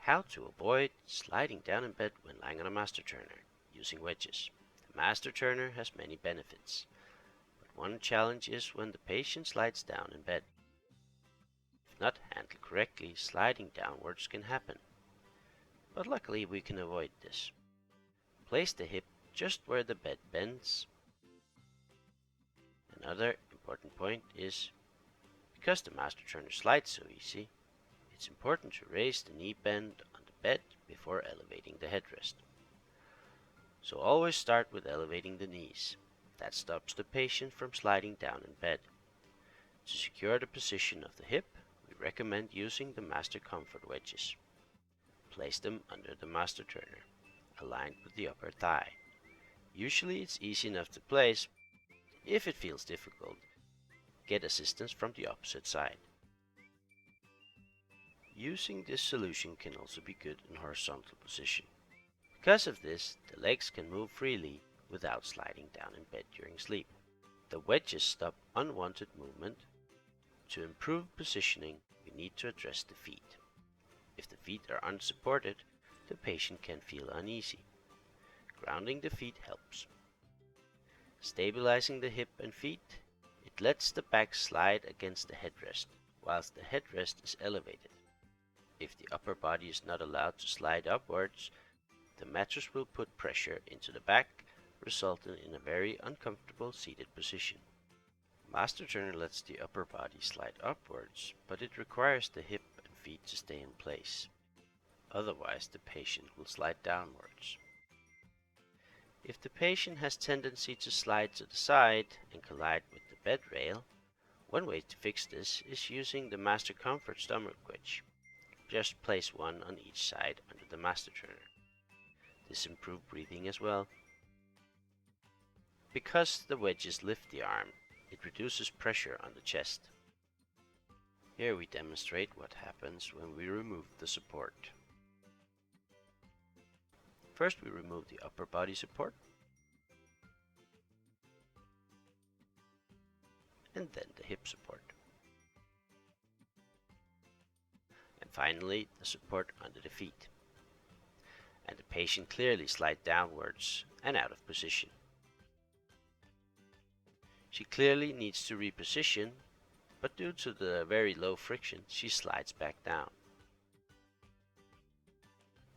How to avoid sliding down in bed when lying on a master turner using wedges. The master turner has many benefits, but one challenge is when the patient slides down in bed. If not handled correctly, sliding downwards can happen, but luckily we can avoid this. Place the hip just where the bed bends. Another important point is, because the master turner slides so easy, it's important to raise the knee bend on the bed before elevating the headrest. So always start with elevating the knees. That stops the patient from sliding down in bed. To secure the position of the hip, we recommend using the master comfort wedges. Place them under the master turner, aligned with the upper thigh. Usually it's easy enough to place. If it feels difficult, get assistance from the opposite side. Using this solution can also be good in horizontal position. Because of this, the legs can move freely without sliding down in bed during sleep. The wedges stop unwanted movement. To improve positioning, we need to address the feet. If the feet are unsupported, the patient can feel uneasy. Grounding the feet helps. Stabilizing the hip and feet, it lets the back slide against the headrest, whilst the headrest is elevated. If the upper body is not allowed to slide upwards, the mattress will put pressure into the back, resulting in a very uncomfortable seated position. Master turner lets the upper body slide upwards, but it requires the hip and feet to stay in place. Otherwise, the patient will slide downwards. If the patient has tendency to slide to the side and collide with the bed rail, one way to fix this is using the Master Comfort stomach wedge. Just place one on each side under the master turner. This improves breathing as well. Because the wedges lift the arm, it reduces pressure on the chest. Here we demonstrate what happens when we remove the support. First we remove the upper body support, and then the hip support. And finally the support under the feet. And the patient clearly slides downwards and out of position. She clearly needs to reposition, but due to the very low friction, she slides back down.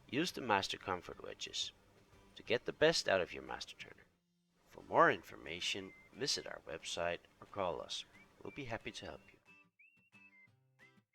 Use the Master Comfort wedges to get the best out of your master turner. For more information, visit our website or call us. We'll be happy to help you.